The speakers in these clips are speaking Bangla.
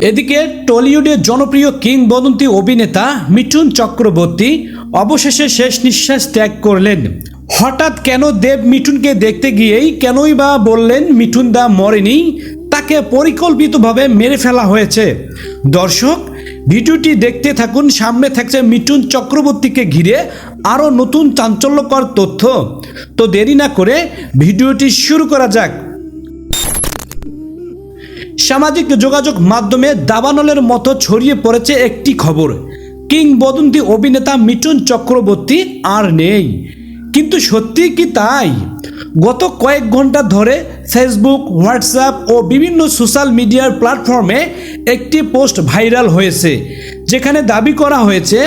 এদিকে টলিউডের জনপ্রিয় কিংবদন্তি অভিনেতা মিঠুন চক্রবর্তী অবশেষে শেষ নিঃশ্বাস ত্যাগ করলেন। হঠাৎ কেন দেব মিঠুনকে দেখতে গিয়েই কেনই বা বললেন মিঠুন দা মরেনি, তাকে পরিকল্পিতভাবে মেরে ফেলা হয়েছে। দর্শক, ভিডিওটি দেখতে থাকুন, সামনে থাকছে মিঠুন চক্রবর্তীকে ঘিরে আরও নতুন চাঞ্চল্যকর তথ্য। তো দেরি না করে ভিডিওটি শুরু করা যাক। সামাজিক যোগাযোগ মাধ্যমে দাবানলের মতো ছড়িয়ে পড়েছে একটি খবর, কিংবদন্তি অভিনেতা মিঠুন চক্রবর্তী আর নেই। কিন্তু সত্যি কি তাই? গত কয়েক ঘন্টা ধরে ফেসবুক, হোয়াটসঅ্যাপ ও বিভিন্ন সোশ্যাল মিডিয়ার প্ল্যাটফর্মে একটি পোস্ট ভাইরাল হয়েছে, যেখানে দাবি করা হয়েছে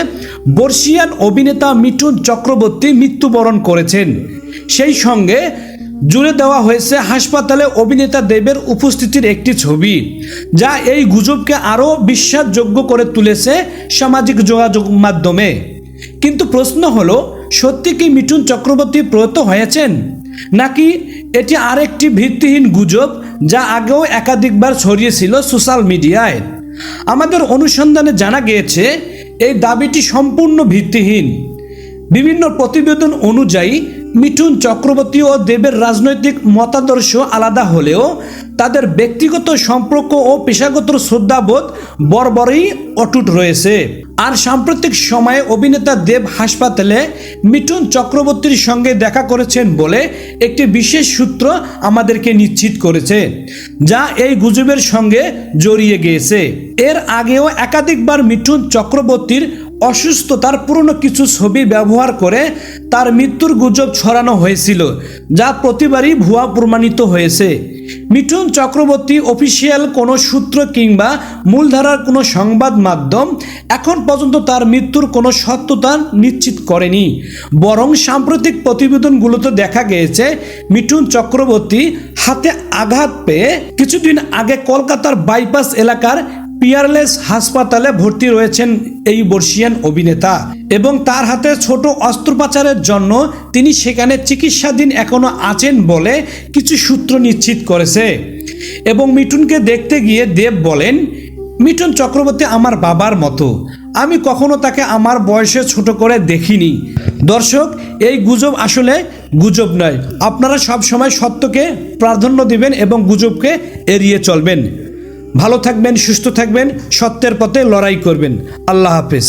বর্ষিয়ান অভিনেতা মিঠুন চক্রবর্তী মৃত্যুবরণ করেছেন। সেই সঙ্গে জুড়ে দেওয়া হয়েছে হাসপাতালে অভিনেতা দেবের উপস্থিতির একটি ছবি, যা এই গুজবকে আরও বিশ্বাসযোগ্য করে তুলেছে সামাজিক যোগাযোগ মাধ্যমে। কিন্তু প্রশ্ন হলো, সত্যি কি মিঠুন চক্রবর্তী প্রয়াত হয়েছেন, নাকি এটি আরেকটি ভিত্তিহীন গুজব যা আগেও একাধিকবার ছড়িয়েছিল সোশ্যাল মিডিয়ায়? আমাদের অনুসন্ধানে জানা গিয়েছে এই দাবিটি সম্পূর্ণ ভিত্তিহীন। বিভিন্ন প্রতিবেদন অনুযায়ী মিঠুন চক্রবর্তী ও দেবের রাজনৈতিক মতাদর্শ আলাদা হলেও তাদের ব্যক্তিগত সম্পর্ক ও পেশাগত শ্রদ্ধাবোধ বরাবরই অটুট রয়েছে। আর সাম্প্রতিক সময়ে অভিনেতা দেব হাসপাতালে মিঠুন চক্রবর্তীর সঙ্গে দেখা করেছেন বলে একটি বিশেষ সূত্র আমাদেরকে নিশ্চিত করেছে, যা এই গুজবের সঙ্গে জড়িয়ে গিয়েছে। এর আগেও একাধিকবার মিঠুন চক্রবর্তীর অসুস্থতার পুরনো কিছু ছবি ব্যবহার করে তার মৃত্যুর গুজব ছড়ানো হয়েছিল, যা প্রতিবারই ভুয়া প্রমাণিত হয়েছে। মিঠুন চক্রবর্তী অফিসিয়াল কোনো সূত্র কিংবা মূলধারার কোনো সংবাদ মাধ্যম এখন পর্যন্ত তার মৃত্যুর কোনো সত্যতা নিশ্চিত করেনি। বরং সাম্প্রতিক প্রতিবেদনগুলোতে দেখা গিয়েছে মিঠুন চক্রবর্তী হাতে আঘাত পেয়ে কিছুদিন আগে কলকাতার বাইপাস এলাকার পিয়ারলেস হাসপাতালে ভর্তি রয়েছেন এই বর্ষিয়ান অভিনেতা, এবং তার হাতে ছোট অস্ত্রোপচারের জন্য তিনি সেখানে চিকিৎসাধীন এখনো আছেন বলে কিছু সূত্র নিশ্চিত করেছে। এবং মিঠুনকে দেখতে গিয়ে দেব বলেন, মিঠুন চক্রবর্তী আমার বাবার মতো, আমি কখনো তাকে আমার বয়সে ছোট করে দেখিনি। দর্শক, এই গুজব আসলে গুজব নয়। আপনারা সবসময় সত্যকে প্রাধান্য দিবেন এবং গুজবকে এড়িয়ে চলবেন। ভালো থাকবেন, সুস্থ থাকবেন, সত্যের পথে লড়াই করবেন। আল্লাহ হাফেজ।